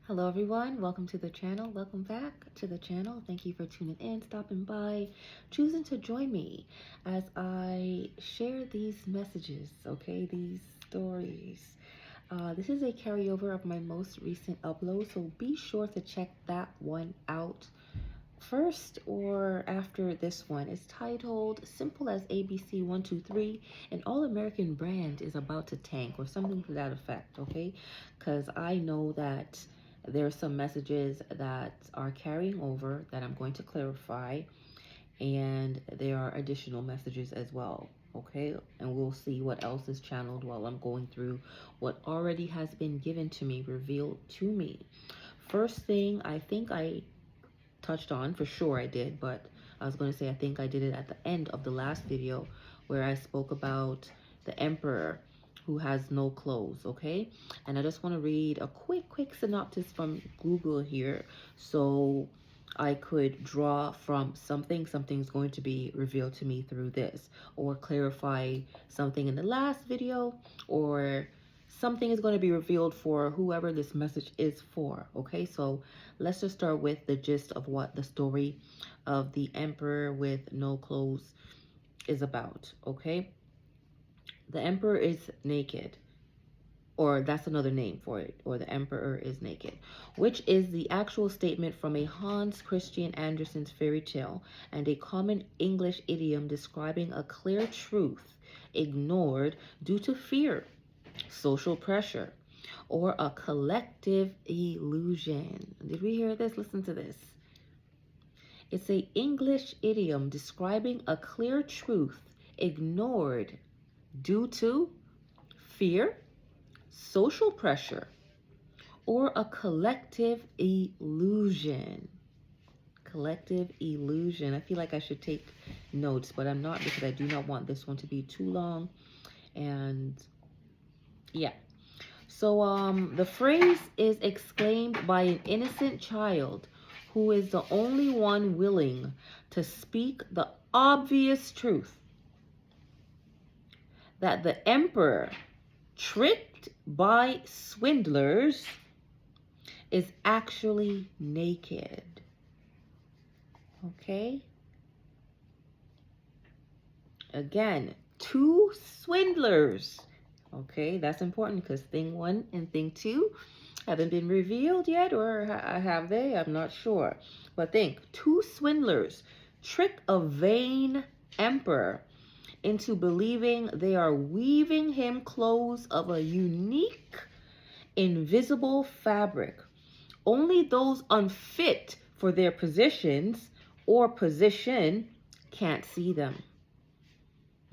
Hello everyone, welcome to the channel. Welcome back to the channel. Thank you for tuning in, stopping by, choosing to join me as I share these messages, okay, these stories. This is a carryover of my most recent upload, so be sure to check that one out first or after this one. It's titled Simple as ABC 123, an all-American brand is about to tank, or something to that effect, okay? Because I know that there are some messages that are carrying over that I'm going to clarify, and there are additional messages as well, okay? And we'll see what else is channeled while I'm going through what already has been given to me, revealed to me. First thing, I think I touched on, for sure I did, but I was going to say I think I did it at the end of the last video where I spoke about the emperor who has no clothes, okay? And I just want to read a quick synopsis from Google here so I could draw from something's going to be revealed to me through this, or clarify something in the last video, or something is going to be revealed for whoever this message is for, okay? So let's just start with the gist of what the story of the emperor with no clothes is about, okay? The emperor is naked, or that's another name for it, or the emperor is naked, which is the actual statement from a Hans Christian Andersen's fairy tale and a common English idiom describing a clear truth ignored due to fear, social pressure, or a collective illusion. Did we hear this? Listen to this. It's an English idiom describing a clear truth ignored due to fear, social pressure, or a collective illusion. Collective illusion. I feel like I should take notes, but I'm not, because I do not want this one to be too long. And yeah. So the phrase is exclaimed by an innocent child who is the only one willing to speak the obvious truth that the emperor, tricked by swindlers, is actually naked. Okay? Again, two swindlers. Okay, that's important because thing one and thing two haven't been revealed yet, or have they? I'm not sure. But think, two swindlers trick a vain emperor into believing they are weaving him clothes of a unique, invisible fabric. Only those unfit for their positions or position can't see them.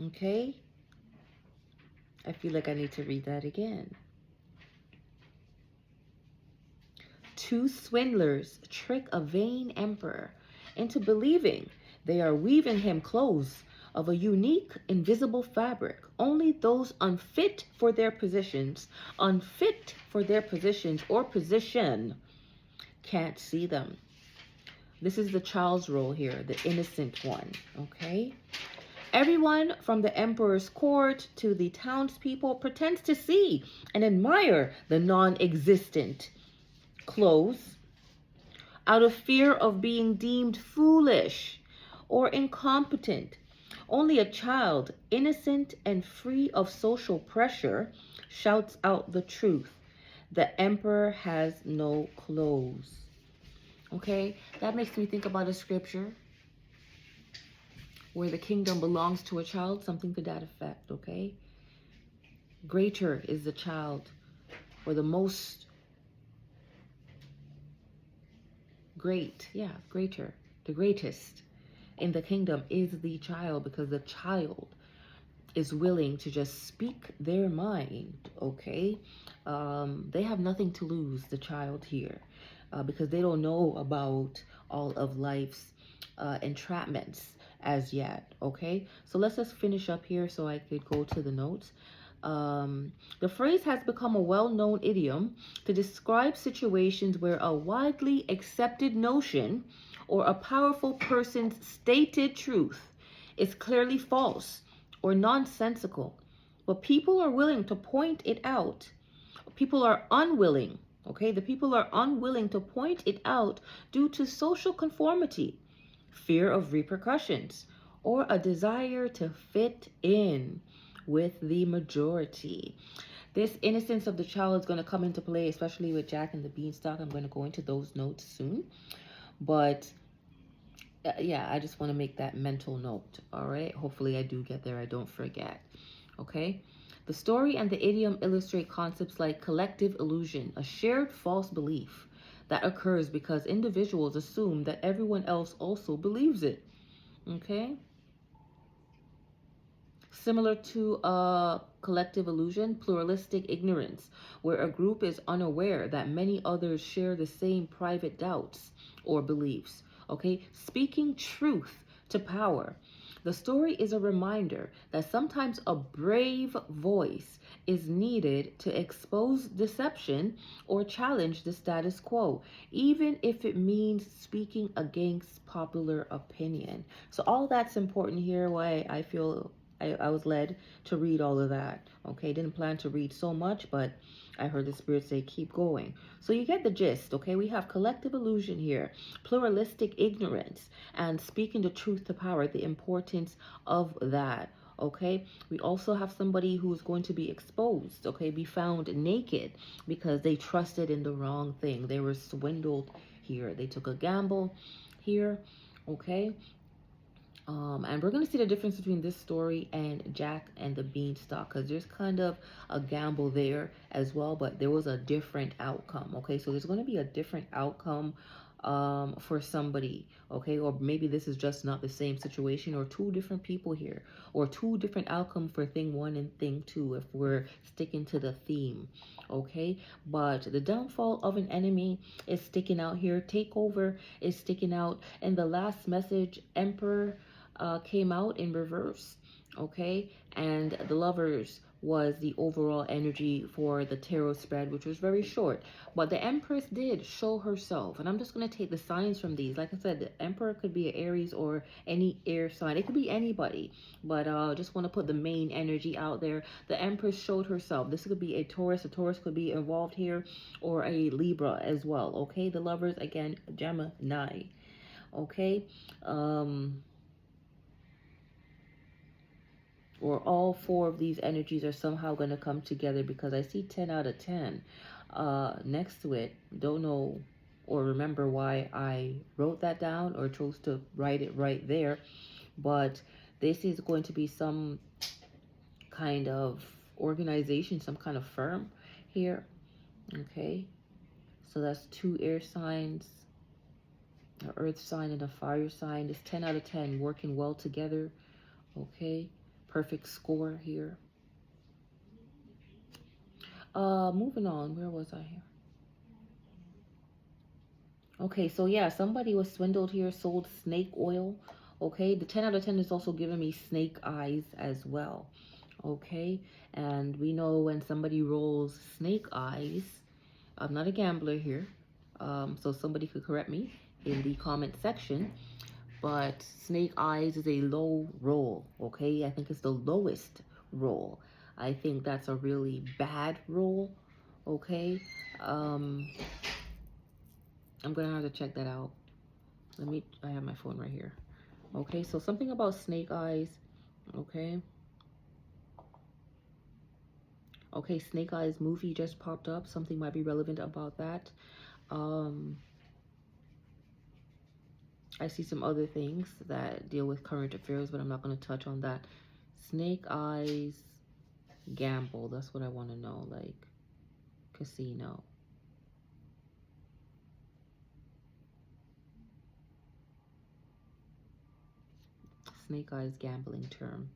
Okay? I feel like I need to read that again. Two swindlers trick a vain emperor into believing they are weaving him clothes of a unique, invisible fabric. Only those unfit for their positions or position can't see them. This is the child's role here, the innocent one, okay? Everyone from the emperor's court to the townspeople pretends to see and admire the non-existent clothes out of fear of being deemed foolish or incompetent. Only a child, innocent and free of social pressure, shouts out the truth. The emperor has no clothes. Okay, that makes me think about a scripture where the kingdom belongs to a child, something to that effect, okay? Greater is the child, or the most greater, the greatest in the kingdom is the child, because the child is willing to just speak their mind, okay? They have nothing to lose, the child here, because they don't know about all of life's entrapments as yet, okay? So let's just finish up here so I could go to the notes. The phrase has become a well-known idiom to describe situations where a widely accepted notion or a powerful person's stated truth is clearly false or nonsensical, but people are willing to point it out. People are unwilling Okay, the people are unwilling to point it out due to social conformity, fear of repercussions, or a desire to fit in with the majority. This innocence of the child is going to come into play, especially with Jack and the Beanstalk. I'm going to go into those notes soon. But yeah, I just want to make that mental note. All right. Hopefully, I do get there. I don't forget. Okay. The story and the idiom illustrate concepts like collective illusion, a shared false belief that occurs because individuals assume that everyone else also believes it. Okay. Similar to a collective illusion, pluralistic ignorance, where a group is unaware that many others share the same private doubts or beliefs. Okay, speaking truth to power. The story is a reminder that sometimes a brave voice is needed to expose deception or challenge the status quo, even if it means speaking against popular opinion. So, all that's important here. Why I feel I was led to read all of that. Okay, didn't plan to read so much, but I heard the Spirit say, keep going. So you get the gist, okay? We have collective illusion here, pluralistic ignorance, and speaking the truth to power, the importance of that. Okay, we also have somebody who's going to be exposed, okay, be found naked because they trusted in the wrong thing. They were swindled here. They took a gamble here, okay? And we're going to see the difference between this story and Jack and the Beanstalk, because there's kind of a gamble there as well, but there was a different outcome. Okay, so there's going to be a different outcome for somebody. Okay, or maybe this is just not the same situation, or two different people here, or two different outcome for thing one and thing two, if we're sticking to the theme. Okay, but the downfall of an enemy is sticking out here. Takeover is sticking out. And the last message, Emperor, came out in reverse, okay? And the Lovers was the overall energy for the tarot spread, which was very short. But the Empress did show herself. And I'm just going to take the signs from these. Like I said, the Emperor could be an Aries or any air sign. It could be anybody. But just want to put the main energy out there. The Empress showed herself. This could be a Taurus. A Taurus could be involved here, or a Libra as well, okay? The Lovers, again, Gemini, okay? Or all four of these energies are somehow going to come together, because I see 10 out of 10 next to it. Don't know or remember why I wrote that down or chose to write it right there, but this is going to be some kind of organization, some kind of firm here. Okay, so that's two air signs, an earth sign and a fire sign. It's 10 out of 10 working well together. Okay, perfect score here. Moving on. Where was I here? Okay, so yeah, somebody was swindled here, sold snake oil. Okay, the 10 out of 10 is also giving me snake eyes as well. Okay, and we know when somebody rolls snake eyes, I'm not a gambler here, so somebody could correct me in the comment section, but snake eyes is a low roll. Okay, I think it's the lowest roll. I think that's a really bad roll. Okay, I'm gonna have to check that out. I have my phone right here. Okay, so something about snake eyes. Okay. Okay, Snake Eyes movie just popped up. Something might be relevant about that. I see some other things that deal with current affairs, but I'm not going to touch on that. Snake Eyes gamble. That's what I want to know. Like casino. Snake Eyes gambling term.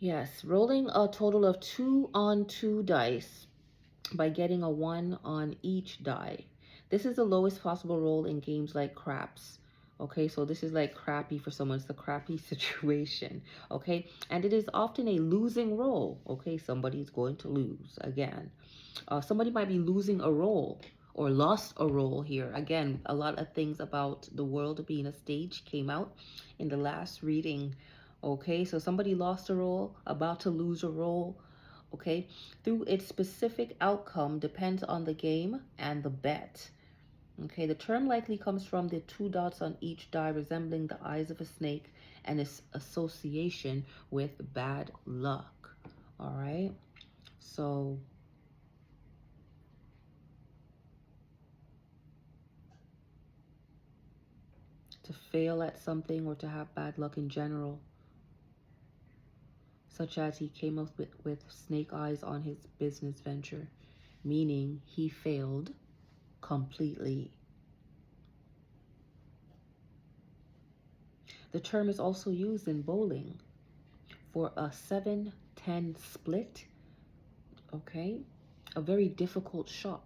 Yes, rolling a total of 2 on 2 dice by getting a 1 on each die. This is the lowest possible roll in games like craps. Okay, so this is like crappy for someone. It's a crappy situation. Okay, and it is often a losing roll. Okay, somebody's going to lose again. Somebody might be losing a roll. or lost a role here. Again, a lot of things about the world being a stage came out in the last reading. Okay, so somebody lost a role, about to lose a role. Okay, through its specific outcome depends on the game and the bet. Okay, the term likely comes from the two dots on each die resembling the eyes of a snake and its association with bad luck. All right, so to fail at something or to have bad luck in general, such as he came up with snake eyes on his business venture, meaning he failed completely. The term is also used in bowling for a 7-10 split, okay? A very difficult shot.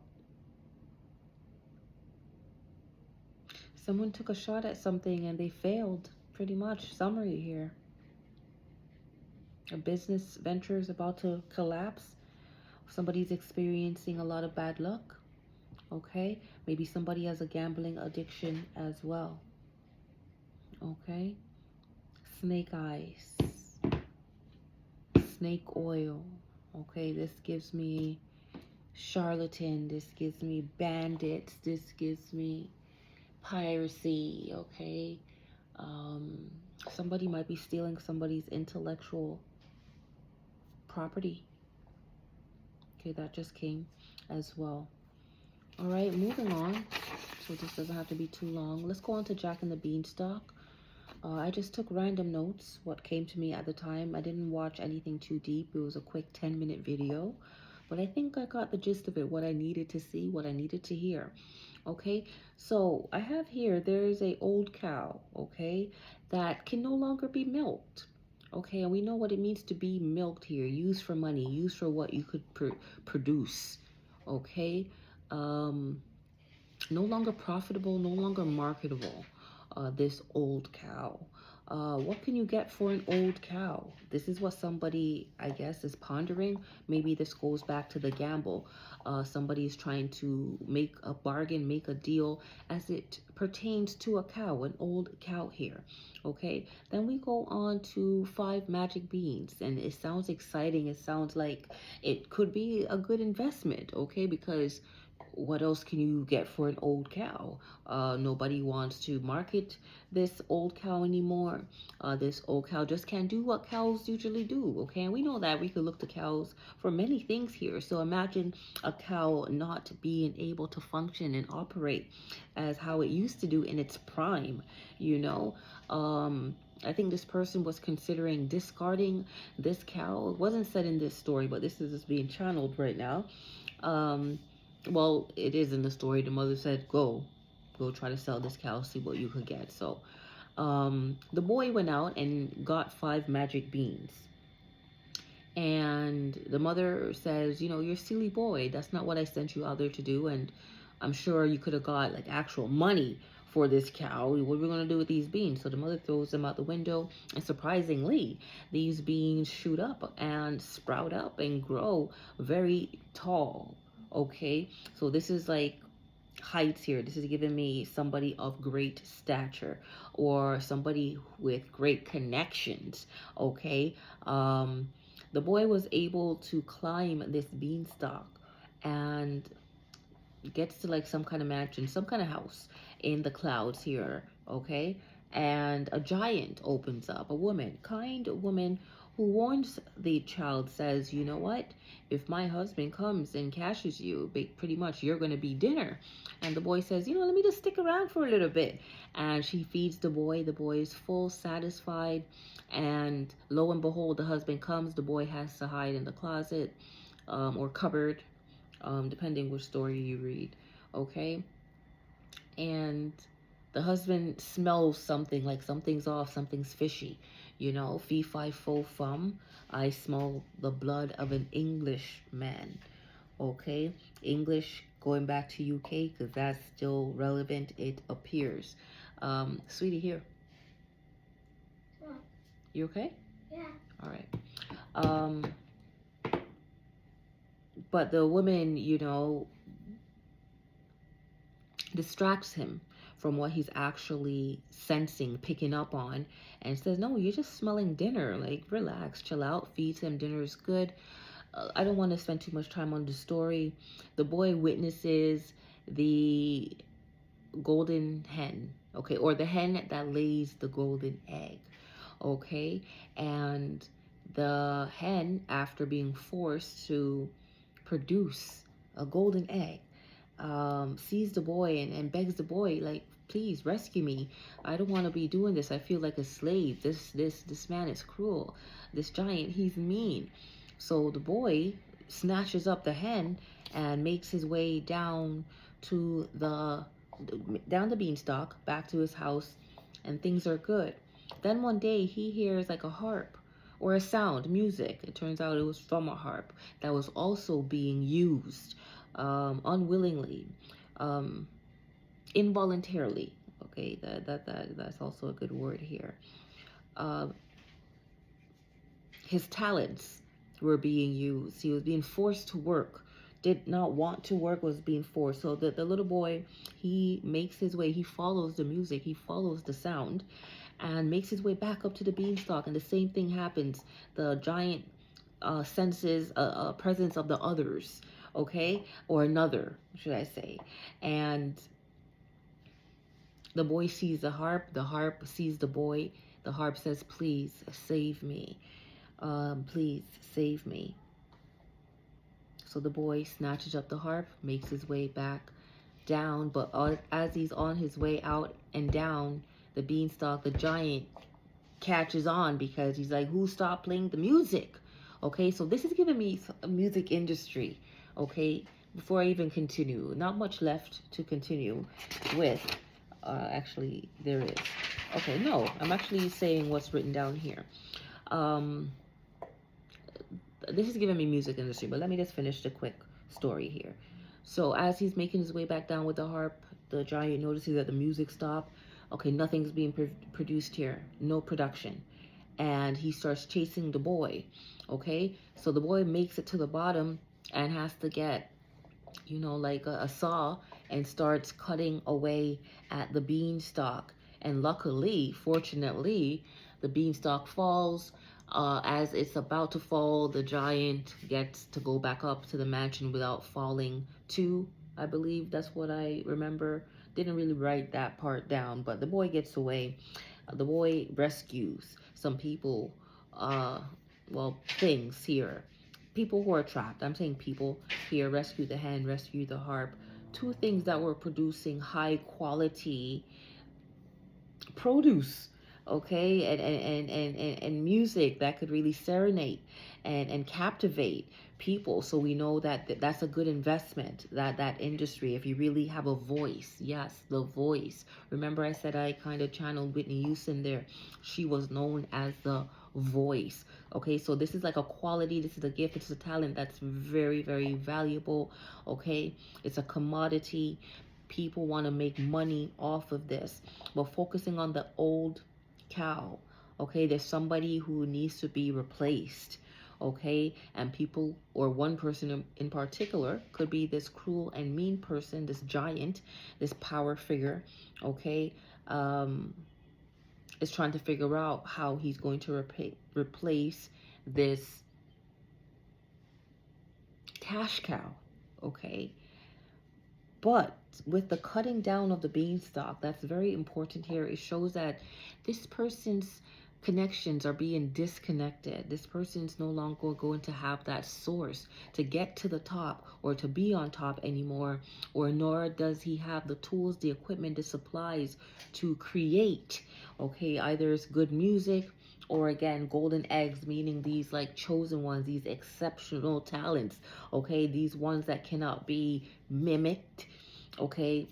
Someone took a shot at something and they failed, pretty much. Summary here. A business venture is about to collapse. Somebody's experiencing a lot of bad luck, okay? Maybe somebody has a gambling addiction as well, okay? Snake eyes, snake oil, okay? This gives me charlatan, this gives me bandits, this gives me piracy, okay? Somebody might be stealing somebody's intellectual property. Okay, that just came as well. All right, moving on. So this doesn't have to be too long. Let's go on to Jack and the Beanstalk. I just took random notes, what came to me at the time. I didn't watch anything too deep. It was a quick 10-minute video. But I think I got the gist of it, what I needed to see, what I needed to hear. Okay, so I have here, there's a old cow, okay, that can no longer be milked. Okay, and we know what it means to be milked here, used for money, used for what you could produce. Okay, no longer profitable, no longer marketable, this old cow. What can you get for an old cow? This is what somebody, I guess, is pondering. Maybe this goes back to the gamble. Somebody is trying to make a bargain, make a deal as it pertains to a cow, an old cow here. Okay, then we go on to 5 magic beans, and it sounds exciting. It sounds like it could be a good investment, okay, because what else can you get for an old cow? Nobody wants to market this old cow anymore. This old cow just can't do what cows usually do, okay? And we know that we could look to cows for many things here. So imagine a cow not being able to function and operate as how it used to do in its prime, you know? I think this person was considering discarding this cow. It wasn't said in this story, but this is just being channeled right now. Well, it is in the story. The mother said, go try to sell this cow, see what you could get. So the boy went out and got 5 magic beans. And the mother says, you know, you're a silly boy. That's not what I sent you out there to do. And I'm sure you could have got like actual money for this cow. What are we going to do with these beans? So the mother throws them out the window. And surprisingly, these beans shoot up and sprout up and grow very tall. Okay, so this is like heights here. This is giving me somebody of great stature or somebody with great connections. Okay, the boy was able to climb this beanstalk and gets to like some kind of mansion, some kind of house in the clouds here. Okay, and a giant opens up, a woman, kind woman, who warns the child, says, you know what, if my husband comes and cashes you, pretty much you're going to be dinner. And the boy says, you know, let me just stick around for a little bit. And she feeds the boy. The boy is full, satisfied. And lo and behold, the husband comes. The boy has to hide in the closet or cupboard, depending which story you read. Okay. And the husband smells something, like something's off, something's fishy. You know, fee, fi, fo, fum. I smell the blood of an English man. Okay, English going back to UK because that's still relevant. It appears. Sweetie, here. What? You okay? Yeah. All right. But the woman, you know, distracts him from what he's actually sensing, picking up on, and says, no, you're just smelling dinner. Like, relax, chill out, feeds him. Dinner is good. I don't want to spend too much time on the story. The boy witnesses the golden hen, okay, or the hen that lays the golden egg, okay, and the hen, after being forced to produce a golden egg, sees the boy and begs the boy, like, please rescue me. I don't want to be doing this. I feel like a slave. This man is cruel. This giant, he's mean. So the boy snatches up the hen and makes his way to down the beanstalk back to his house, and things are good. Then one day he hears like a harp or a sound, music. It turns out it was from a harp that was also being used unwillingly, um, involuntarily. Okay, that's also a good word here. Uh, his talents were being used. He was being forced to work. Did not want to work, was being forced. So the little boy, he makes his way. He follows the music. He follows the sound, and makes his way back up to the beanstalk. And the same thing happens. The giant senses a presence of the others, okay, or another, should I say. And the boy sees the harp sees the boy. The harp says, please save me, please save me. So the boy snatches up the harp, makes his way back down, but as he's on his way out and down the beanstalk, the giant catches on, because he's like, who stopped playing the music? Okay, so this is giving me a music industry, okay, before I even continue. Not much left to continue with. Actually, there is. Okay, no, I'm actually saying what's written down here. This is giving me music industry, but let me just finish the quick story here. So as he's making his way back down with the harp, the giant notices that the music stopped. Okay, nothing's being produced here. No production. And he starts chasing the boy. Okay, so the boy makes it to the bottom and has to get, you know, like a saw, and starts cutting away at the beanstalk. And luckily, fortunately, the beanstalk falls. As it's about to fall, the giant gets to go back up to the mansion without falling too. I believe that's what I remember. Didn't really write that part down, but the boy gets away. The boy rescues some people, well, things here. People who are trapped. I'm saying people here. Rescue the hen, rescue the harp. Two things that were producing high quality produce, okay, and music that could really serenade and captivate people. So we know that that's a good investment, that industry, if you really have a voice. Yes, the voice. Remember I said I kind of channeled Whitney Houston there. She was known as the voice. Okay, so this is like a quality, this is a gift, it's a talent that's very, very valuable. Okay, it's a commodity. People want to make money off of this, but focusing on the old cow. Okay, there's somebody who needs to be replaced. Okay, and people, or one person in particular, could be this cruel and mean person, this giant, this power figure. Okay, is trying to figure out how he's going to replace this cash cow. Okay, but with the cutting down of the beanstalk, that's very important here. It shows that this person's connections are being disconnected. This person's no longer going to have that source to get to the top or to be on top anymore, or nor does he have the tools, the equipment, the supplies to create. Okay, either it's good music, or again, golden eggs, meaning these like chosen ones, these exceptional talents. Okay, these ones that cannot be mimicked. Okay,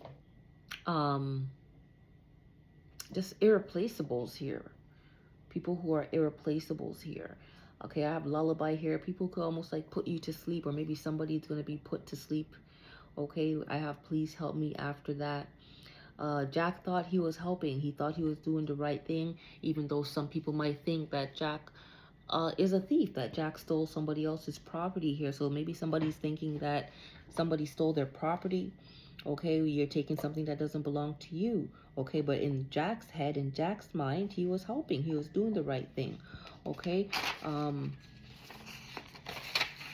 just irreplaceables here. People who are irreplaceables here. Okay, I have lullaby here. People could almost like put you to sleep, or maybe somebody's going to be put to sleep. Okay, I have please help me after that. Jack thought he was helping. He thought he was doing the right thing, even though some people might think that Jack is a thief, that Jack stole somebody else's property here. So maybe somebody's thinking that somebody stole their property. Okay, you're taking something that doesn't belong to you. Okay, but in Jack's head, in Jack's mind, he was helping. He was doing the right thing. Okay,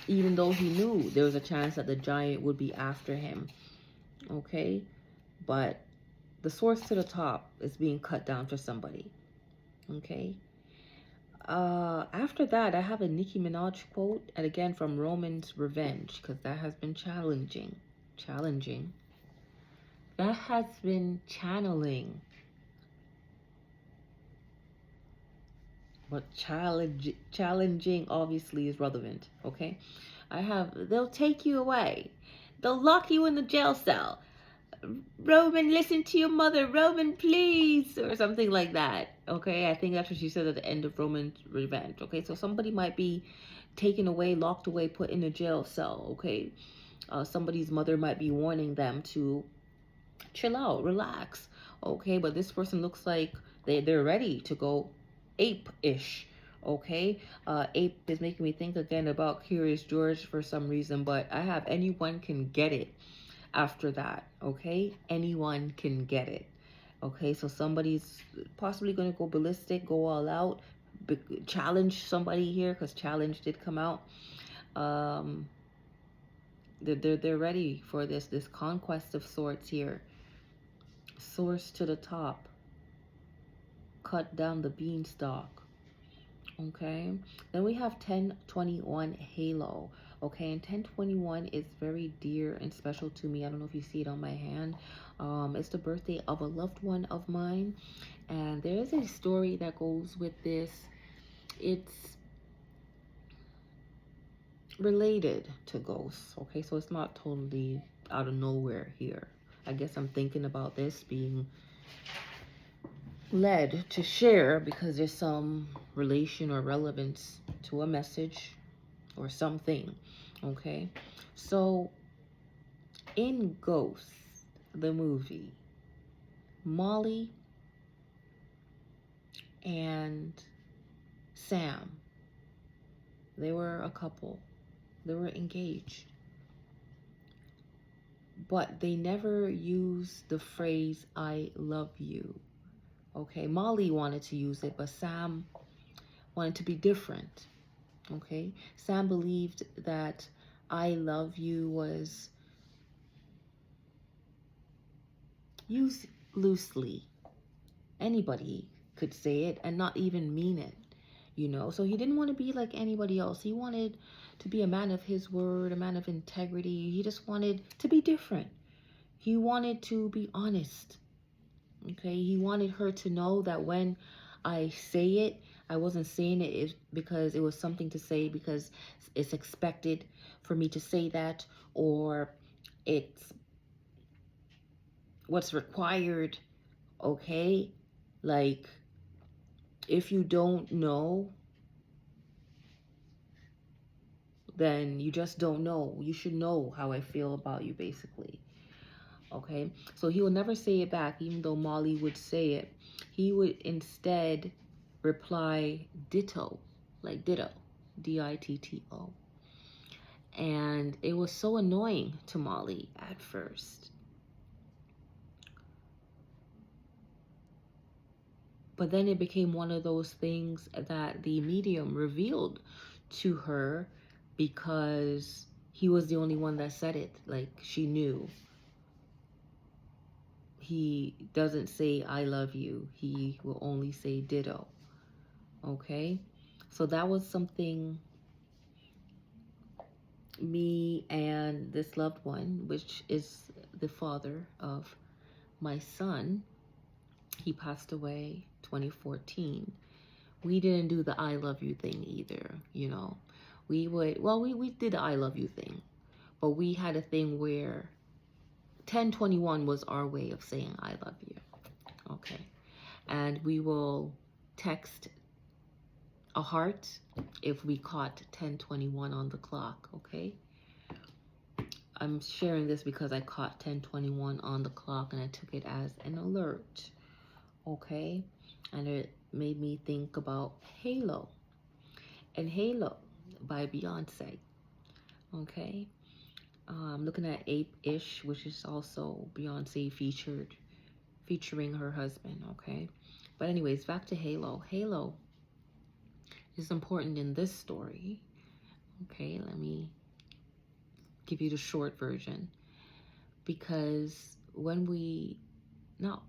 even though he knew there was a chance that the giant would be after him. Okay, but the source to the top is being cut down for somebody. Okay. After that, I have a Nicki Minaj quote, and again from Roman's Revenge, because that has been challenging. That has been channeling, but challenging obviously is relevant. Okay, I have. They'll take you away. They'll lock you in the jail cell. Roman, listen to your mother. Roman, please, or something like that. Okay, I think that's what she said at the end of Roman's Revenge. Okay, so somebody might be taken away, locked away, put in a jail cell. Okay, somebody's mother might be warning them to chill out, relax. Okay, but this person looks like they're ready to go ape-ish. Okay, ape is making me think again about Curious George for some reason, but I have anyone can get it after that. Okay, anyone can get it. Okay, so somebody's possibly going to go ballistic, go all out, challenge somebody here, because challenge did come out. They're ready for this conquest of sorts here. Source to the top, cut down the beanstalk. Okay, then we have 1021 Halo. Okay, and 1021 is very dear and special to me. I don't know if you see it on my hand. It's the birthday of a loved one of mine, and there is a story that goes with this. It's related to ghosts. Okay, so it's not totally out of nowhere here. I guess I'm thinking about this being led to share because there's some relation or relevance to a message or something. Okay, so in Ghost, the movie, Molly and Sam, they were a couple, they were engaged, but they never used the phrase I love you. Okay, Molly wanted to use it, but Sam wanted to be different. Okay, Sam believed that I love you was used loosely. Anybody could say it and not even mean it, you know. So he didn't want to be like anybody else. He wanted to be a man of his word, a man of integrity. He just wanted to be different. He wanted to be honest. Okay, he wanted her to know that when I say it, I wasn't saying it because it was something to say because it's expected for me to say that, or it's what's required. Okay, like if you don't know, then you just don't know. You should know how I feel about you, basically. Okay, so he would never say it back, even though Molly would say it. He would instead reply ditto, like ditto, ditto. And it was so annoying to Molly at first. But then it became one of those things that the medium revealed to her because he was the only one that said it. Like, she knew. He doesn't say I love you. He will only say ditto. Okay? So that was something me and this loved one, which is the father of my son, he passed away 2014. We didn't do the I love you thing either, you know. We did the I love you thing, but we had a thing where 1021 was our way of saying I love you. Okay. And we will text a heart if we caught 1021 on the clock. Okay. I'm sharing this because I caught 1021 on the clock and I took it as an alert. Okay. And it made me think about Halo and Halo by Beyonce. Okay. Looking at Ape-ish, which is also Beyonce featuring her husband, okay? But anyways, back to Halo. Halo is important in this story. Okay, let me give you the short version. Because when now,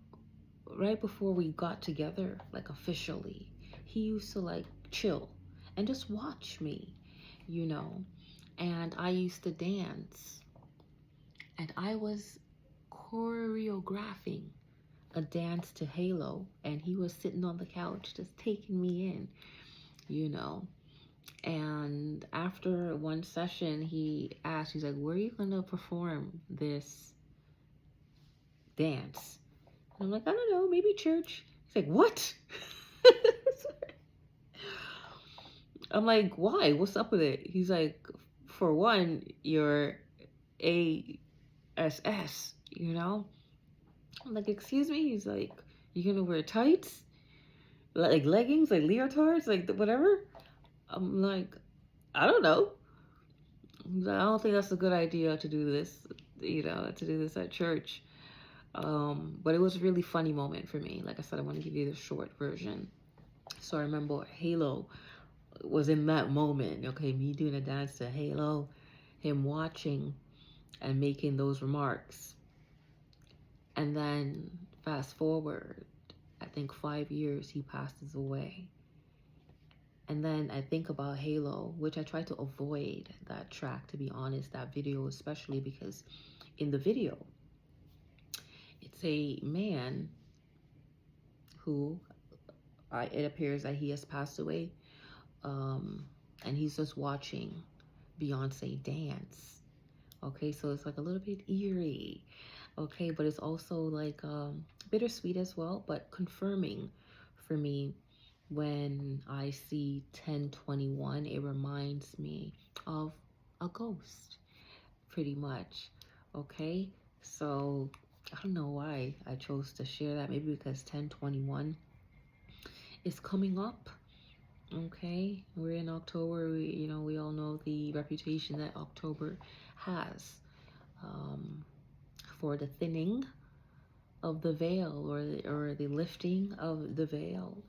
right before we got together, like officially, he used to like chill and just watch me, you know? And I used to dance. And I was choreographing a dance to Halo, and he was sitting on the couch just taking me in, you know. And after one session, he asked, he's like, where are you gonna perform this dance? And I'm like, I don't know, maybe church. He's like, what? I'm like, why? What's up with it? He's like, for one, you're ASS, you know? I'm like, excuse me? He's like, you gonna wear tights? Like leggings, like leotards, like whatever? I'm like, I don't know. I don't think that's a good idea to do this, to do this at church. But it was a really funny moment for me. Like I said, I want to give you the short version. So I remember Halo was in that moment. Okay, me doing a dance to Halo, him watching and making those remarks. And then fast forward, I think 5 years, he passes away. And then I think about Halo, which I try to avoid that track, to be honest, that video, especially because in the video, it's a man who, it appears that he has passed away, and he's just watching Beyonce dance. Okay, so it's like a little bit eerie. Okay, but it's also like bittersweet as well, but confirming for me. When I see 1021, it reminds me of a ghost, pretty much. Okay, so I don't know why I chose to share that. Maybe because 1021 is coming up. Okay, we're in October. We all know the reputation that October has for the thinning of the veil, or the lifting of the veil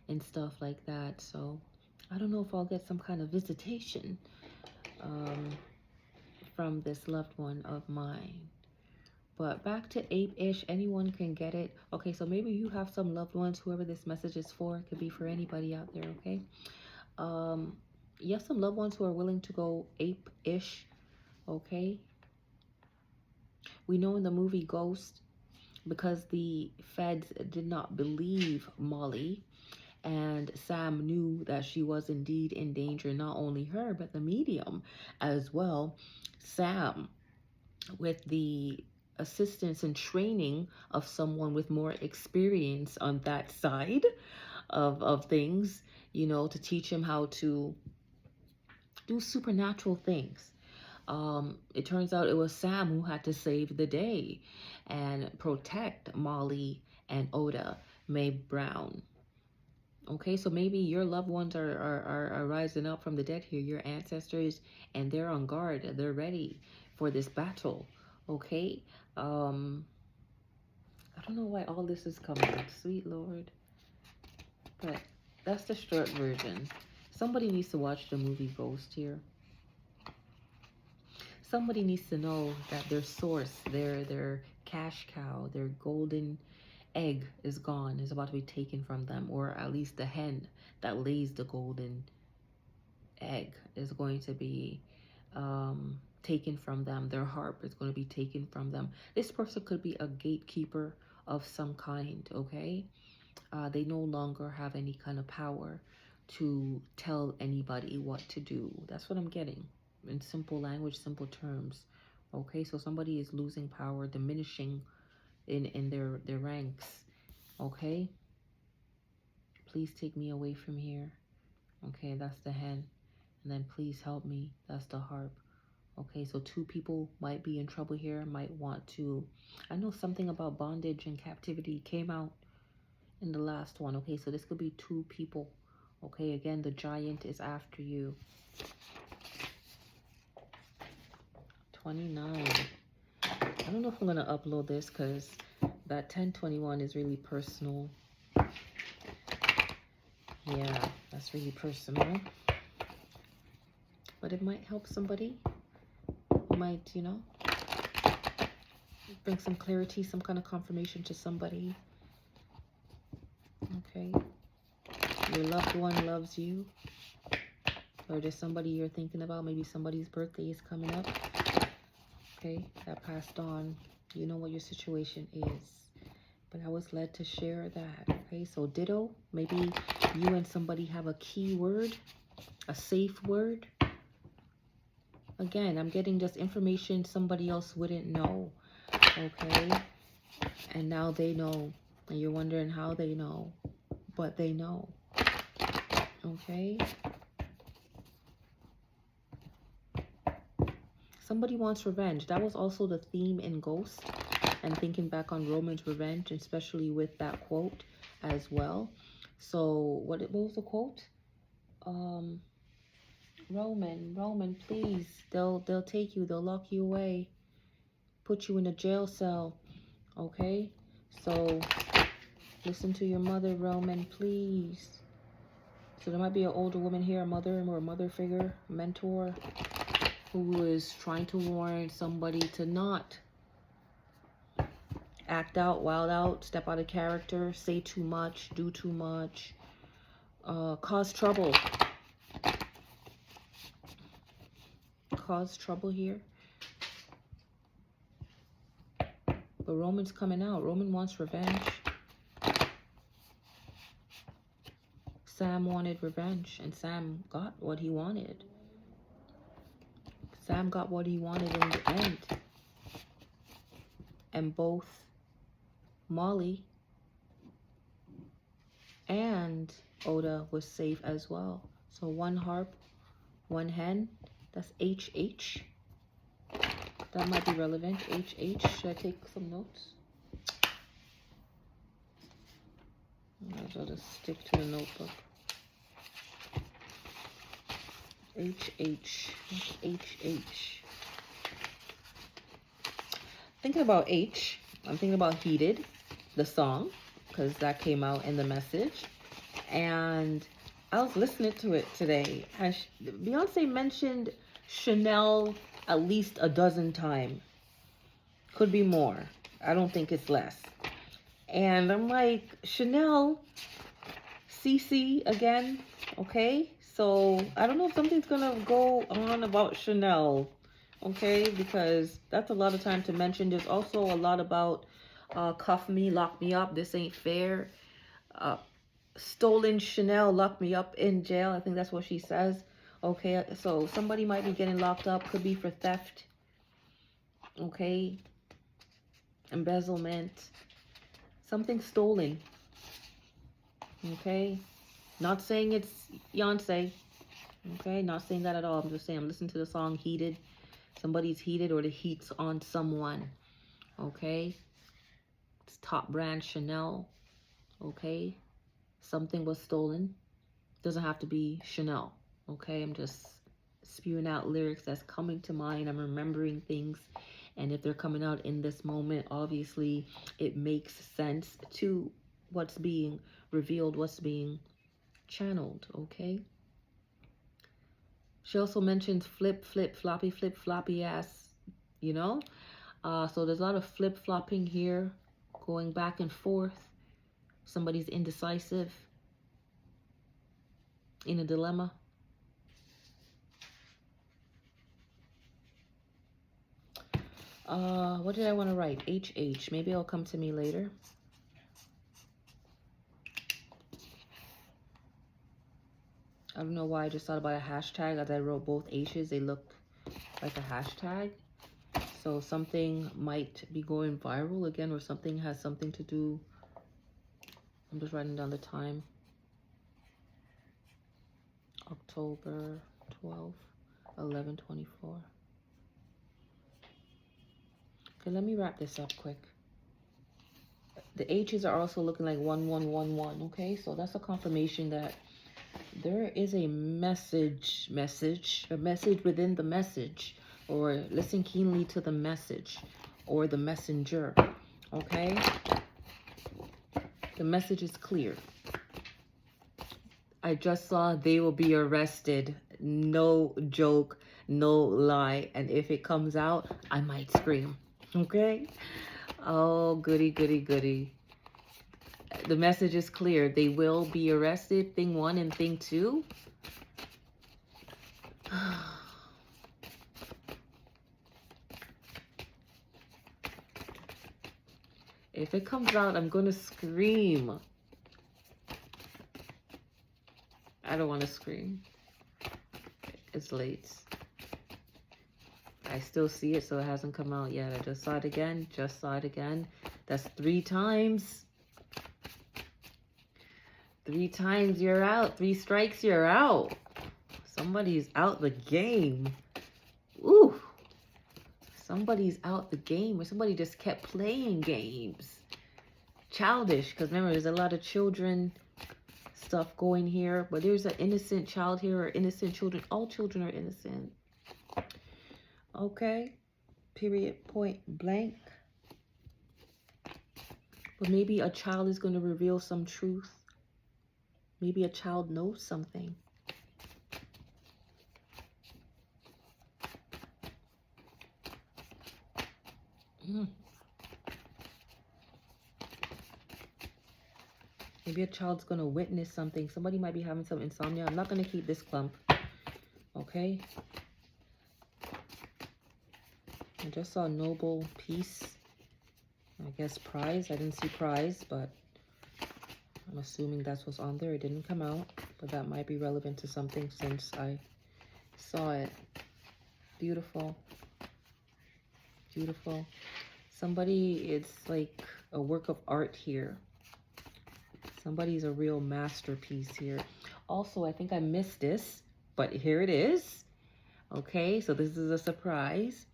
and stuff like that. So I don't know if I'll get some kind of visitation from this loved one of mine. But back to Ape-ish, anyone can get it. Okay, so maybe you have some loved ones, whoever this message is for. It could be for anybody out there, okay? You have some loved ones who are willing to go ape-ish, okay? We know in the movie Ghost, because the feds did not believe Molly, and Sam knew that she was indeed in danger, not only her, but the medium as well. Sam, with the assistance and training of someone with more experience on that side of things, to teach him how to do supernatural things. It turns out it was Sam who had to save the day and protect Molly and Oda Mae Brown. Okay, so maybe your loved ones are rising up from the dead here, your ancestors, and they're on guard. They're ready for this battle. Okay, I don't know why all this is coming. Sweet Lord. But that's the short version. Somebody needs to watch the movie Ghost here. Somebody needs to know that their source, their cash cow, their golden egg is gone, is about to be taken from them, or at least the hen that lays the golden egg is going to be taken from them. Their harp is going to be taken from them. This person could be a gatekeeper of some kind, okay? They no longer have any kind of power to tell anybody what to do. That's what I'm getting in simple language, simple terms. Okay, so somebody is losing power, diminishing in their ranks. Okay, please take me away from here. Okay, that's the hen. And then please help me, that's the harp. Okay, so two people might be in trouble here, might want to, I know something about bondage and captivity came out in the last one. Okay, so this could be two people. Okay, again, the giant is after you. 29. I don't know if I'm going to upload this because that 1021 is really personal. Yeah, that's really personal. But it might help somebody. It might, you know, bring some clarity, some kind of confirmation to somebody. Okay. Your loved one loves you. Or there's somebody you're thinking about. Maybe somebody's birthday is coming up. Okay, that passed on. You know what your situation is. But I was led to share that. Okay, so Ditto. Maybe you and somebody have a key word. A safe word. Again, I'm getting just information somebody else wouldn't know. Okay. And now they know. And you're wondering how they know. But they know. Okay. Somebody wants revenge. That was also the theme in Ghost. And thinking back on Roman's revenge, especially with that quote as well. So what was the quote? Roman, please. They'll take you. They'll lock you away. Put you in a jail cell. Okay? So listen to your mother, Roman, please. So there might be an older woman here, a mother or a mother figure, a mentor, who is trying to warn somebody to not act out, wild out, step out of character, say too much, do too much, cause trouble. Cause trouble here. But Roman's coming out. Roman wants revenge. Sam wanted revenge, and Sam got what he wanted. Sam got what he wanted in the end. And both Molly and Oda was safe as well. So one harp, one hen. That's HH. That might be relevant. HH. Should I take some notes? I'll just stick to the notebook. HH. HH. Thinking about H, I'm thinking about Heated, the song, because that came out in the message. And I was listening to it today. Beyonce mentioned Chanel at least a dozen times. Could be more. I don't think it's less. And I'm like, Chanel, CC again, okay? So I don't know if something's gonna go on about Chanel, okay? Because that's a lot of time to mention. There's also a lot about cuff me, lock me up, this ain't fair. Stolen Chanel, lock me up in jail. I think that's what she says. Okay, so somebody might be getting locked up. Could be for theft. Okay. Embezzlement. Something stolen. Okay. Not saying it's Beyonce. Okay, not saying that at all. I'm just saying I'm listening to the song Heated. Somebody's heated or the heat's on someone. Okay. It's top brand Chanel. Okay. Something was stolen. Doesn't have to be Chanel. Okay, I'm just spewing out lyrics that's coming to mind. I'm remembering things. And if they're coming out in this moment, obviously it makes sense to what's being revealed, what's being channeled. Okay. She also mentions flip, floppy ass, you know. So there's a lot of flip-flopping here, going back and forth. Somebody's indecisive, in a dilemma. What did I want to write? HH. Maybe it'll come to me later. I don't know why I just thought about a hashtag. As I wrote both H's, they look like a hashtag. So something might be going viral again, or something has something to do. I'm just writing down the time. October 12th, 11:24. Okay, let me wrap this up quick. The H's are also looking like 1111. Okay, so that's a confirmation that there is a message within the message. or listen keenly to the message or the messenger. Okay? The message is clear. I just saw they will be arrested. No joke, no lie. And if it comes out, I might scream. Okay? Oh, goody, goody, goody. The message is clear. They will be arrested. Thing one and thing two. If it comes out, I'm going to scream. I don't want to scream. It's late. I still see it, so it hasn't come out yet. I just saw it again. Just saw it again. That's 3 times. 3 times you're out. 3 strikes, you're out. Somebody's out the game. Ooh. Somebody's out the game, or somebody just kept playing games. Childish, because remember, there's a lot of children stuff going here, but there's an innocent child here, or innocent children. All children are innocent. Okay. Period, point blank. But maybe a child is going to reveal some truth. Maybe a child knows something. Maybe a child's going to witness something. Somebody might be having some insomnia. I'm not going to keep this clump. Okay. I just saw noble, peace. I guess prize. I didn't see prize, but I'm assuming that's what's on there. It didn't come out, but that might be relevant to something since I saw it. Beautiful. Beautiful. Somebody, it's like a work of art here. Somebody's a real masterpiece here. Also, I think I missed this, but here it is. Okay, so this is a surprise.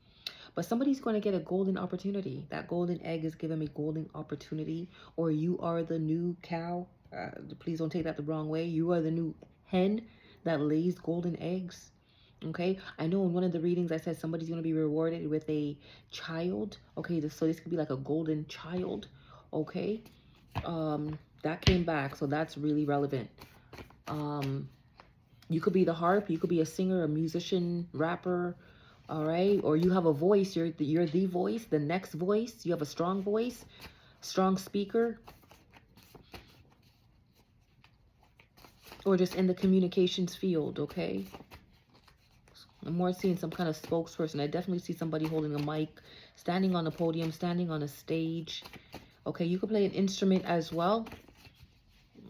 But somebody's going to get a golden opportunity. That golden egg is giving me golden opportunity. Or you are the new cow. Please don't take that the wrong way. You are the new hen that lays golden eggs. Okay, I know in one of the readings I said somebody's going to be rewarded with a child. Okay, so this could be like a golden child. Okay, that came back, so that's really relevant. You could be the harp, you could be a singer, a musician, rapper, all right? Or you have a voice, you're the voice, the next voice. You have a strong voice, strong speaker. Or just in the communications field, okay? I'm more seeing some kind of spokesperson. I definitely see somebody holding a mic, standing on a podium, standing on a stage. Okay, you could play an instrument as well.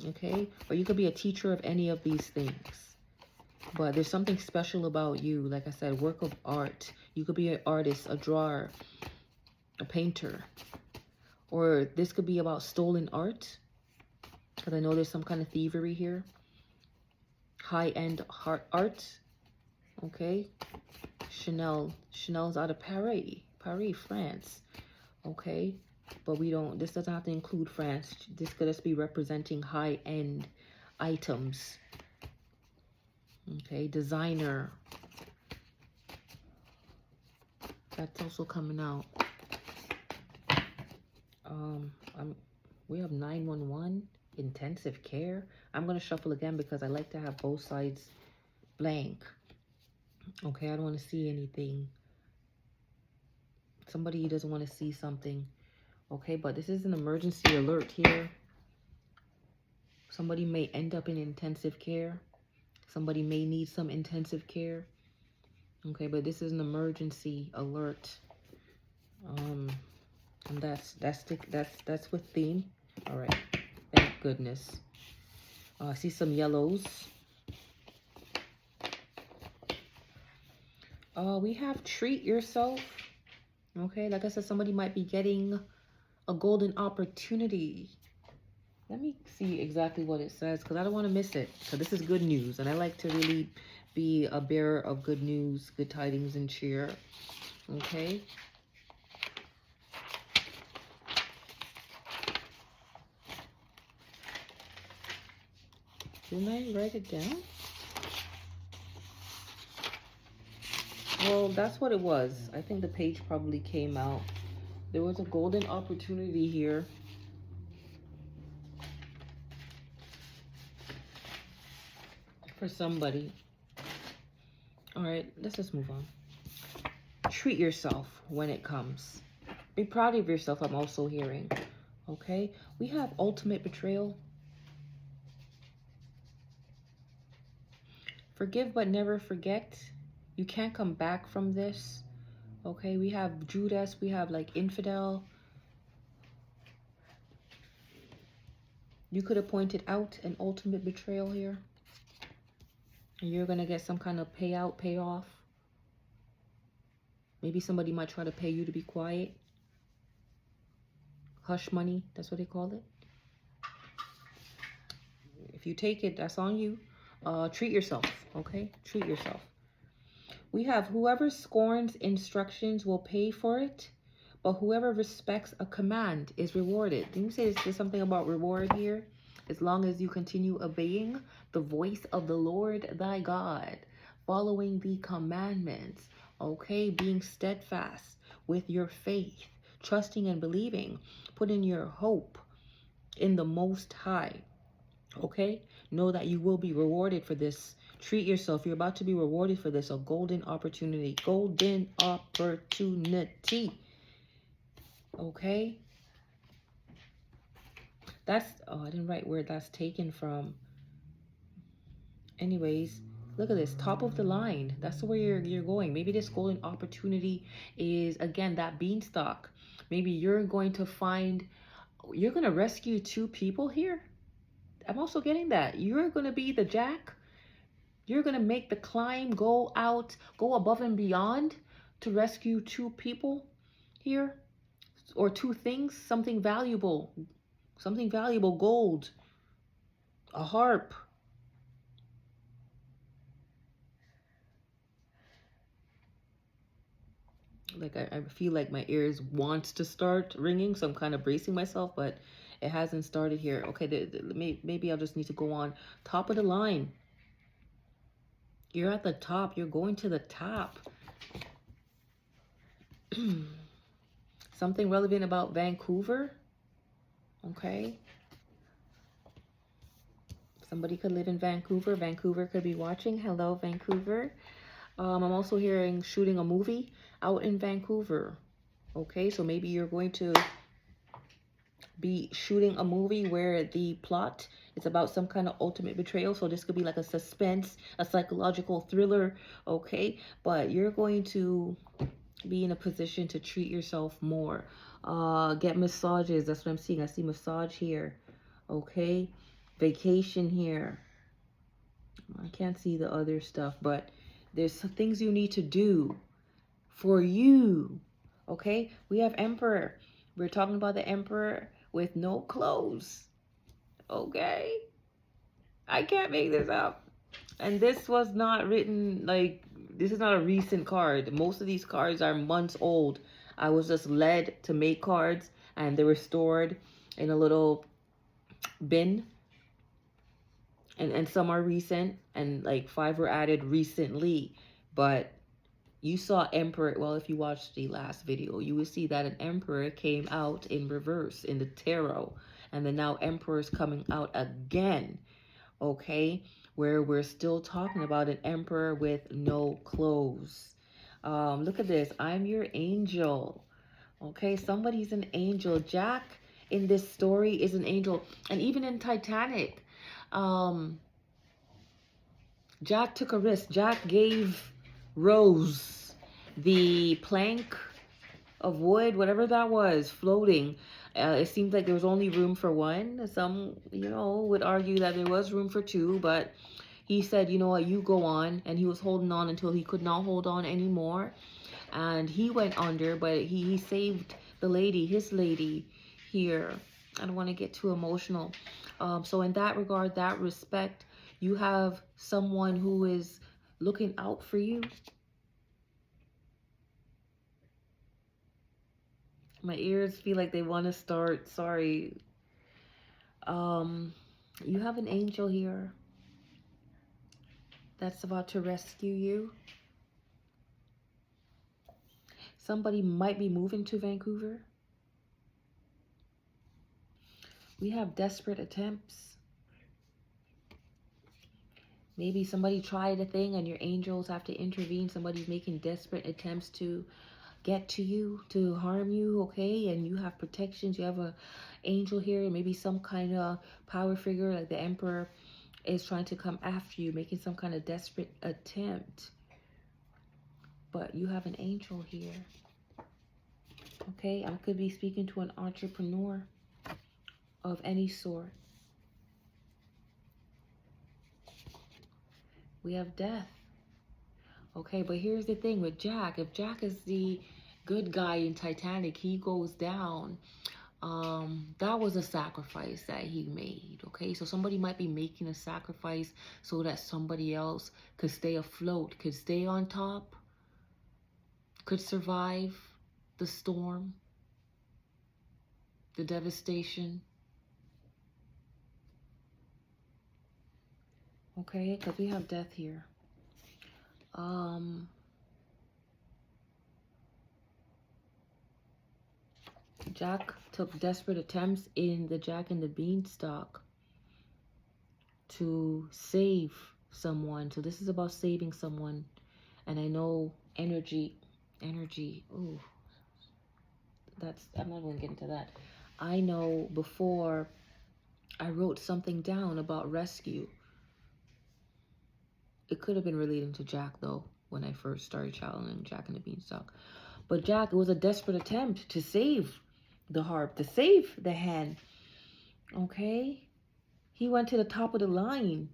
Okay, or you could be a teacher of any of these things. But there's something special about you. Like I said, work of art. You could be an artist, a drawer, a painter. Or this could be about stolen art. Because I know there's some kind of thievery here. High-end art. Okay. Chanel's out of Paris, France. Okay. But we don't, this doesn't have to include France. This could just be representing high-end items. Okay, designer. That's also coming out. We have 911, intensive care. I'm going to shuffle again because I like to have both sides blank. Okay, I don't want to see anything. Somebody doesn't want to see something. Okay, but this is an emergency alert here. Somebody may end up in intensive care. Somebody may need some intensive care. Okay, but this is an emergency alert. And that's with theme. All right, thank goodness. I see some yellows. We have treat yourself. Okay, like I said, somebody might be getting a golden opportunity. Let me see exactly what it says because I don't want to miss it. So this is good news, and I like to really be a bearer of good news, good tidings, and cheer. Okay. Didn't I write it down? Well, that's what it was. I think the page probably came out. There was a golden opportunity here for somebody. All right, let's just move on. Treat yourself when it comes. Be proud of yourself, I'm also hearing. Okay? We have ultimate betrayal. Forgive but never forget. You can't come back from this. Okay? We have Judas. We have like infidel. You could have pointed out an ultimate betrayal here. And you're going to get some kind of payout, payoff. Maybe somebody might try to pay you to be quiet. Hush money, that's what they call it. If you take it, that's on you. Treat yourself, okay? Treat yourself. We have whoever scorns instructions will pay for it, but whoever respects a command is rewarded. Didn't you say there's something about reward here? As long as you continue obeying the voice of the Lord thy God, following the commandments, okay? Being steadfast with your faith, trusting and believing, putting your hope in the Most High, okay? Know that you will be rewarded for this. Treat yourself. You're about to be rewarded for this. A golden opportunity. Golden opportunity. Okay? That's, oh, I didn't write where that's taken from. Anyways, look at this. Top of the line. That's where you're going. Maybe this golden opportunity is, again, that beanstalk. Maybe you're going to find, you're going to rescue 2 people here. I'm also getting that. You're going to be the jack. You're going to make the climb, go out, go above and beyond to rescue 2 people here. Or 2 things, something valuable, gold, a harp. Like I feel like my ears wants to start ringing, so I'm kind of bracing myself, but it hasn't started here. Okay, maybe I'll just need to go on. Top of the line. You're at the top. You're going to the top. Something relevant about Vancouver. Okay. Somebody could live in Vancouver. Vancouver could be watching. Hello, Vancouver. I'm also hearing shooting a movie out in Vancouver. Okay, so maybe you're going to be shooting a movie where the plot is about some kind of ultimate betrayal. So this could be like a suspense, a psychological thriller. Okay, but you're going to be in a position to treat yourself more. Get massages. That's what I'm seeing. I see massage here. Okay, vacation here. I can't see the other stuff, but there's some things you need to do for you. Okay, we have Emperor. We're talking about the Emperor with no clothes. Okay, I can't make this up. And this was not written, like, this is not a recent card. Most of these cards are months old. I was just led to make cards, and they were stored in a little bin. And some are recent, and like 5 were added recently. But you saw Emperor, well, if you watched the last video, you will see that an Emperor came out in reverse in the tarot. And then now Emperor is coming out again. Okay, where we're still talking about an Emperor with no clothes. Look at this. I'm your angel. Okay, somebody's an angel. Jack in this story is an angel. And even in Titanic, Jack took a risk. Jack gave Rose the plank of wood, whatever that was, floating. It seemed like there was only room for one. Some, would argue that there was room for 2, but he said, you know what, you go on. And he was holding on until he could not hold on anymore. And he went under, but he saved the lady, his lady here. I don't want to get too emotional. So in that regard, that respect, you have someone who is looking out for you. My ears feel like they want to start. Sorry. You have an angel here that's about to rescue you. Somebody might be moving to Vancouver. We have desperate attempts. Maybe somebody tried a thing and your angels have to intervene. Somebody's making desperate attempts to get to you, to harm you, okay? And you have protections. You have a angel here, maybe some kind of power figure like the emperor is trying to come after you, making some kind of desperate attempt. But you have an angel here, okay? I could be speaking to an entrepreneur of any sort. We have death. Okay, but here's the thing with Jack. If Jack is the good guy in Titanic, he goes down. That was a sacrifice that he made. Okay, so somebody might be making a sacrifice so that somebody else could stay afloat, could stay on top, could survive the storm, the devastation. Okay, because we have death here. Jack took desperate attempts in the Jack and the Beanstalk to save someone. So this is about saving someone. And I know energy, ooh, I'm not going to get into that. I know before I wrote something down about rescue. It could have been relating to Jack, though, when I first started channeling Jack and the Beanstalk. But Jack, it was a desperate attempt to save the harp, to save the hen. Okay? He went to the top of the line.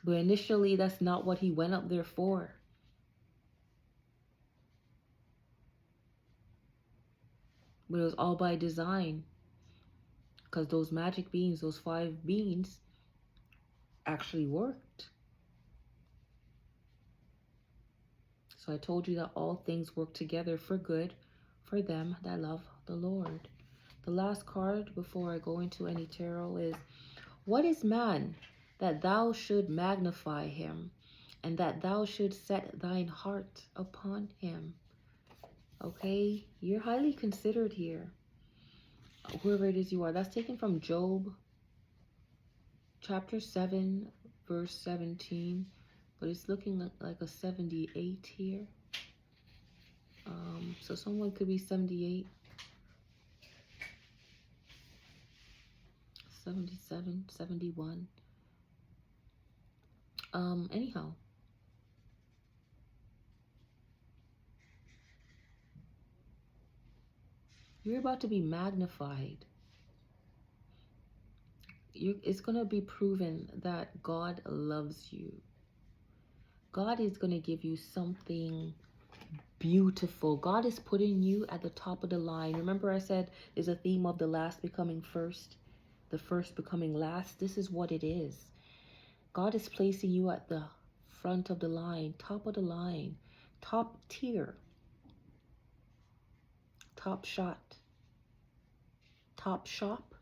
But initially, that's not what he went up there for. But it was all by design. Because those magic beans, those 5 beans, actually worked. So I told you that all things work together for good for them that love the Lord. The last card before I go into any tarot is, what is man that thou should magnify him, and that thou should set thine heart upon him? Okay, you're highly considered here. Whoever it is you are. That's taken from Job chapter 7 verse 17, but it's looking like a 78 here. So someone could be 78, 77, 71. Anyhow, you're about to be magnified. It's going to be proven that God loves you. God is going to give you something beautiful. God is putting you at the top of the line. Remember I said there's a theme of the last becoming first, the first becoming last. This is what it is. God is placing you at the front of the line, top of the line, top tier, top shot, top shop.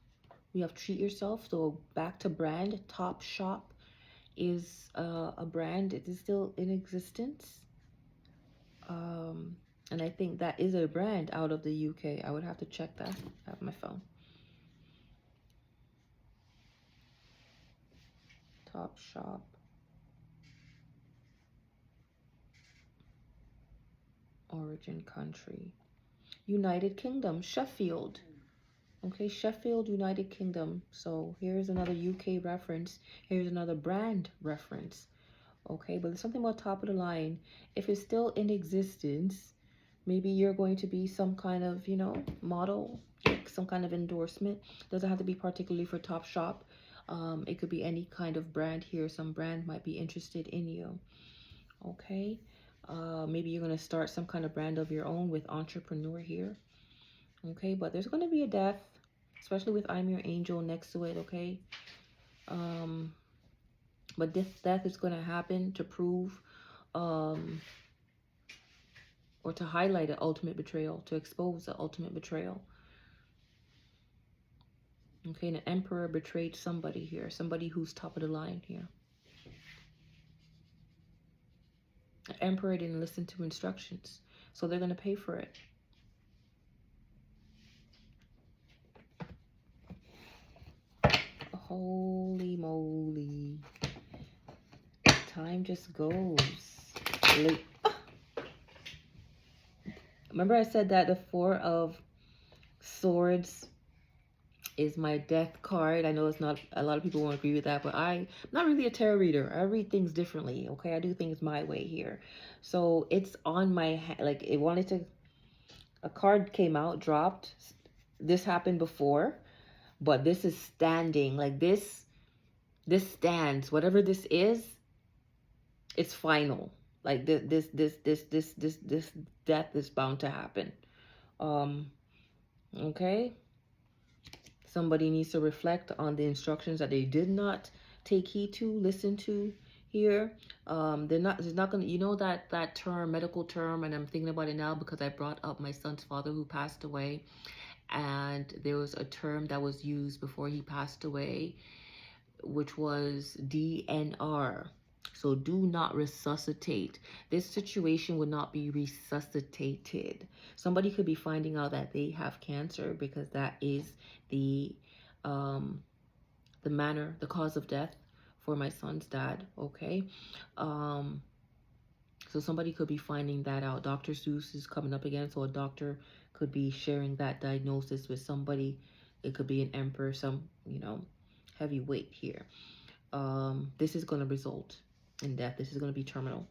We have treat yourself. So back to brand. Top shop is a brand. It is still in existence. And I think that is a brand out of the UK. I would have to check that. I have my phone. Top shop. Origin country. United Kingdom. Sheffield. Okay, Sheffield, United Kingdom. So here's another UK reference. Here's another brand reference. Okay, but there's something about top of the line. If it's still in existence, maybe you're going to be some kind of, model, like some kind of endorsement. Doesn't have to be particularly for Top Shop. It could be any kind of brand here. Some brand might be interested in you. Okay, maybe you're going to start some kind of brand of your own with entrepreneur here. Okay, but there's going to be a death, especially with I'm your angel next to it. Okay, but this death is going to happen to prove or to highlight the ultimate betrayal, to expose the ultimate betrayal. Okay, and an emperor betrayed somebody here, somebody who's top of the line here. The Emperor didn't listen to instructions, so they're going to pay for it. Holy moly. Time just goes. Remember I said that the Four of Swords is my death card. I know it's not, a lot of people won't agree with that, but I'm not really a tarot reader. I read things differently, okay? I do things my way here. So it's on my, like, it wanted to, a card came out, dropped. This happened before, but this is standing. Like, this stands. Whatever this is, it's final. Like, this death is bound to happen. Okay? Somebody needs to reflect on the instructions that they did not take heed to, listen to here. There's not gonna, you know, that term, medical term, and I'm thinking about it now because I brought up my son's father who passed away, and there was a term that was used before he passed away, which was DNR. So do not resuscitate. This situation would not be resuscitated. Somebody could be finding out that they have cancer because that is the cause of death for my son's dad. Okay. So somebody could be finding that out. Dr. Seuss is coming up again. So a doctor could be sharing that diagnosis with somebody. It could be an emperor, some, you know, heavyweight here. This is going to result in death. This is going to be terminal.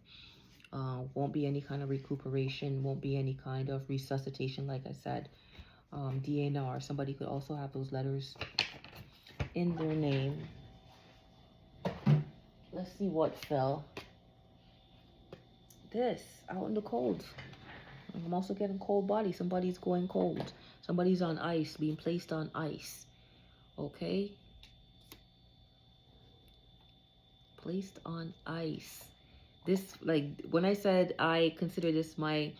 Won't be any kind of recuperation. Won't be any kind of resuscitation, like I said. DNR. Somebody could also have those letters in their name. Let's see what fell. This, out in the cold. I'm also getting cold body. Somebody's going cold. Somebody's on ice, being placed on ice. Okay? Placed on ice. This, like, when I said I consider this my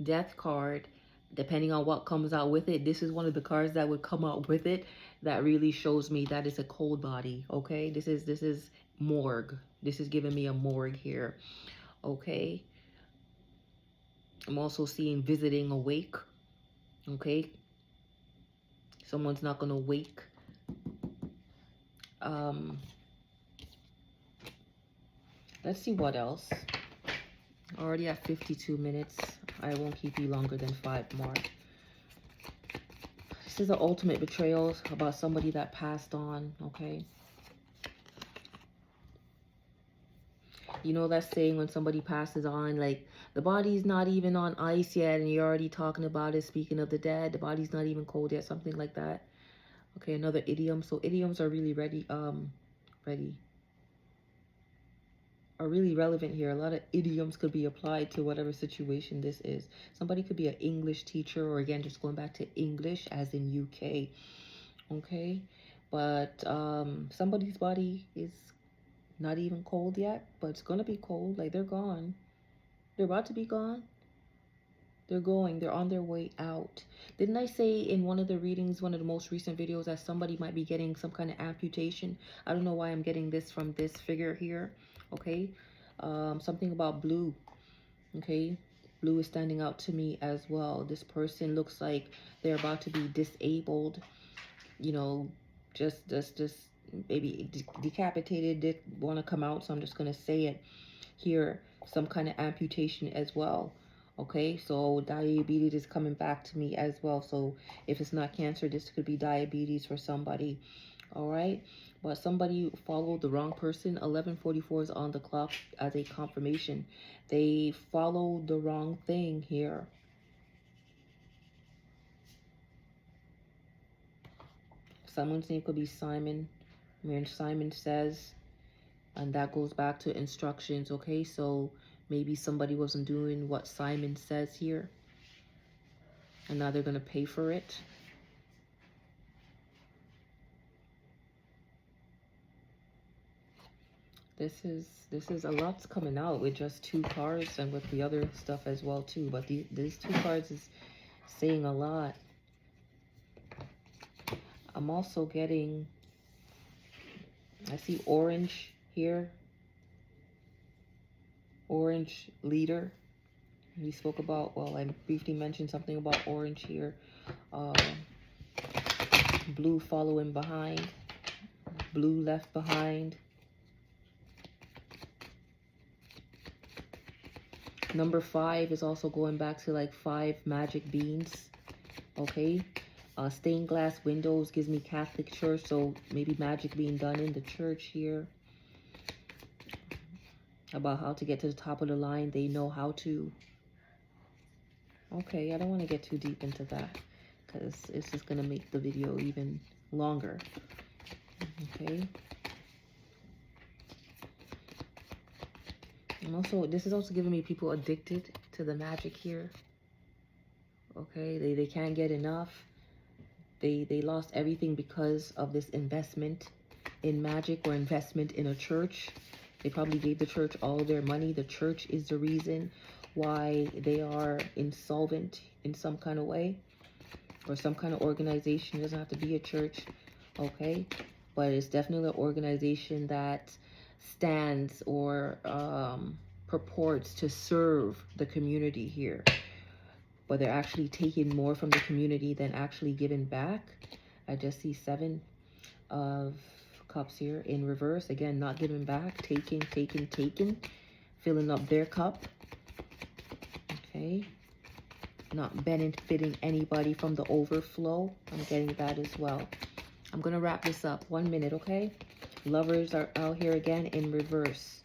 death card, depending on what comes out with it, this is one of the cards that would come out with it that really shows me that it's a cold body. Okay? This is morgue. This is giving me a morgue here. Okay? I'm also seeing visiting awake. Okay? Someone's not gonna wake. Let's see what else. Already at 52 minutes. I won't keep you longer than 5 more. This is the ultimate betrayal about somebody that passed on, okay? You know that saying when somebody passes on, like, the body's not even on ice yet and you're already talking about it, speaking of the dead, the body's not even cold yet, something like that. Okay, another idiom. So idioms are really are really relevant here. A lot of idioms could be applied to whatever situation this is. Somebody could be an English teacher, or again, just going back to English as in UK. Okay, but somebody's body is not even cold yet, but it's gonna be cold. Like, they're gone. They're about to be gone. They're going. They're on their way out. Didn't I say in one of the readings, one of the most recent videos, that somebody might be getting some kind of amputation? I don't know why I'm getting this from this figure here. Okay. Something about blue. Okay. Blue is standing out to me as well. This person looks like they're about to be disabled. You know, just maybe decapitated. Did want to come out, so I'm just going to say it here. Some kind of amputation as well. Okay, so diabetes is coming back to me as well. So if it's not cancer, this could be diabetes for somebody. All right, but somebody followed the wrong person. 11:44 is on the clock as a confirmation. They followed the wrong thing here. Someone's name could be Simon. When Simon says, and that goes back to instructions. Okay, so maybe somebody wasn't doing what Simon says here, and now they're going to pay for it. This is a lot's coming out with just 2 cards and with the other stuff as well too. But these 2 cards is saying a lot. I'm also getting, I see orange here. Orange leader. We spoke about, well, I briefly mentioned something about orange here. Blue following behind. Blue left behind. Number 5 is also going back to like 5 magic beans. Okay. Stained glass windows gives me Catholic Church, so maybe magic being done in the church here. About how to get to the top of the line. They know how to. Okay, I don't want to get too deep into that because it's just going to make the video even longer. Okay. And also, this is also giving me people addicted to the magic here. Okay, they can't get enough. They lost everything because of this investment in magic or investment in a church. They probably gave the church all their money. The church is the reason why they are insolvent in some kind of way, or some kind of organization. It doesn't have to be a church, okay? But it's definitely an organization that stands or purports to serve the community here. But they're actually taking more from the community than actually giving back. I just see 7 of Cups here in reverse. Again, not giving back, taking, filling up their cup. Okay. Not benefiting anybody from the overflow. I'm getting that as well. I'm going to wrap this up. 1 minute, okay? Lovers are out here again in reverse.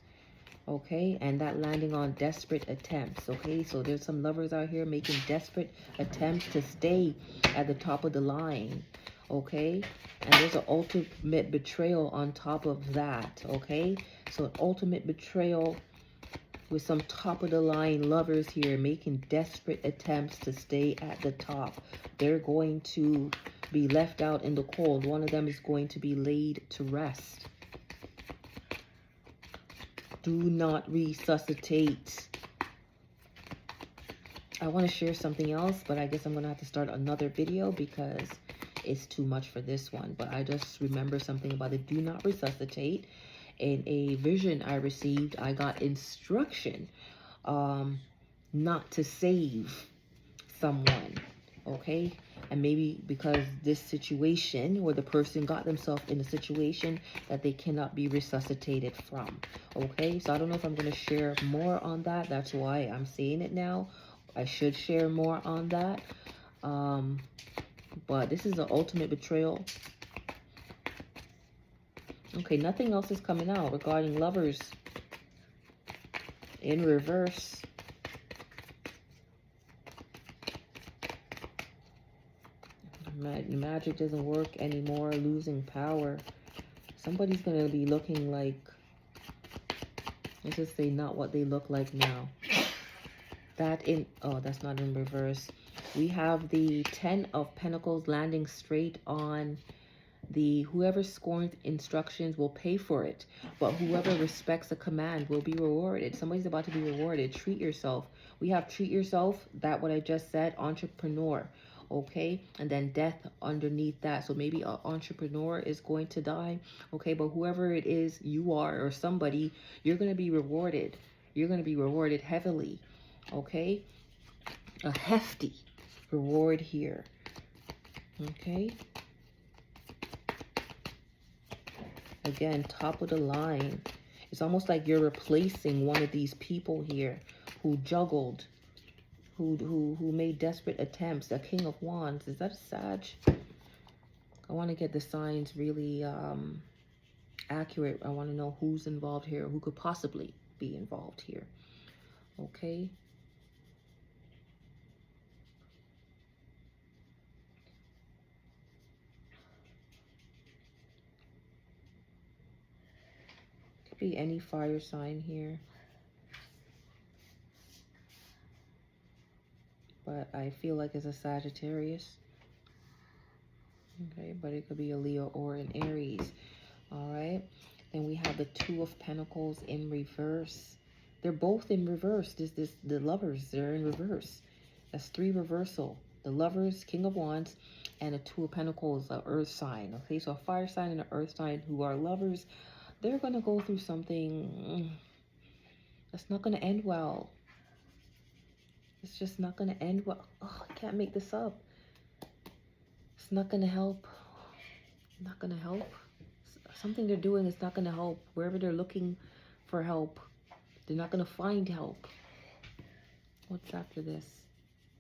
Okay, and that landing on desperate attempts. Okay, so there's some lovers out here making desperate attempts to stay at the top of the line. Okay, and there's an ultimate betrayal on top of that. Okay, so an ultimate betrayal with some top of the line lovers here making desperate attempts to stay at the top. They're going to be left out in the cold. One of them is going to be laid to rest. Do not resuscitate. I want to share something else, but I guess I'm going to have to start another video because it's too much for this one. But I just remember something about the do not resuscitate. In a vision I received, I got instruction not to save someone. Okay? And maybe because this situation where the person got themselves in a situation that they cannot be resuscitated from. Okay, so I don't know if I'm going to share more on that. That's why I'm saying it now. I should share more on that. But this is the ultimate betrayal. Okay, nothing else is coming out regarding lovers in reverse. Magic doesn't work anymore, losing power. Somebody's going to be looking like, let's just say not what they look like now. That in, oh, that's not in reverse. We have the 10 of Pentacles landing straight on the whoever scorns instructions will pay for it. But whoever respects a command will be rewarded. Somebody's about to be rewarded. Treat yourself. We have treat yourself, that what I just said, entrepreneur. Okay, and then death underneath that. So maybe an entrepreneur is going to die. Okay, but whoever it is, you are or somebody, you're going to be rewarded. You're going to be rewarded heavily. Okay, a hefty reward here. Okay, again, top of the line. It's almost like you're replacing one of these people here who juggled, who made desperate attempts. The King of Wands, is that a Sag? I want to get the signs really accurate. I want to know who's involved here, who could possibly be involved here. Okay. Could be any fire sign here. But I feel like it's a Sagittarius. Okay, but it could be a Leo or an Aries. All right. Then we have the 2 of Pentacles in reverse. They're both in reverse. The lovers, they're in reverse. That's 3 reversal. The lovers, King of Wands, and a 2 of Pentacles, an earth sign. Okay, so a fire sign and an earth sign who are lovers, they're going to go through something It's not going to end well. It's just not going to end well. Oh, I can't make this up. It's not going to help. Not going to help. Something they're doing is not going to help. Wherever they're looking for help, they're not going to find help. What's after this?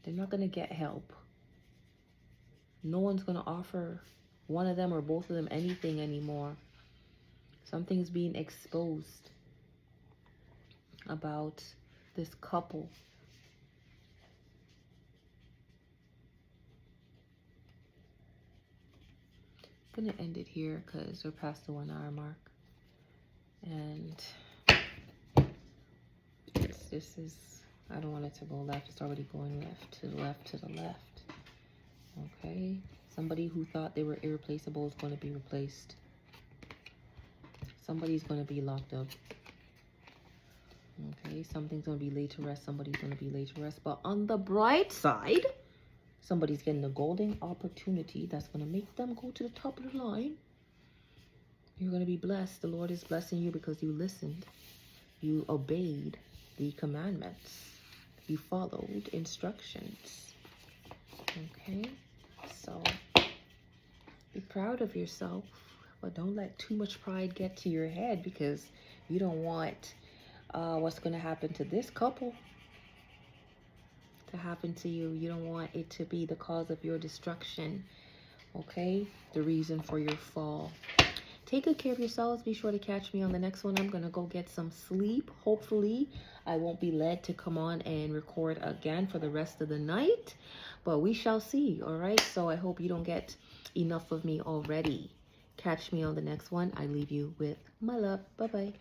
They're not going to get help. No one's going to offer one of them or both of them anything anymore. Something's being exposed about this couple. I'm going to end it here because we're past the 1 hour mark. And this is, I don't want it to go left. It's already going left to the left to the left. Okay, somebody who thought they were irreplaceable is going to be replaced. Somebody's going to be locked up. Okay, something's going to be laid to rest. Somebody's going to be laid to rest. But on the bright side, somebody's getting a golden opportunity that's going to make them go to the top of the line. You're going to be blessed. The Lord is blessing you because you listened. You obeyed the commandments. You followed instructions. Okay, so be proud of yourself, but don't let too much pride get to your head, because you don't want what's going to happen to this couple to happen to you. You don't want it to be the cause of your destruction, okay? The reason for your fall. Take good care of yourselves. Be sure to catch me on the next one. I'm going to go get some sleep. Hopefully, I won't be led to come on and record again for the rest of the night. But we shall see, all right? So I hope you don't get enough of me already. Catch me on the next one. I leave you with my love. Bye-bye.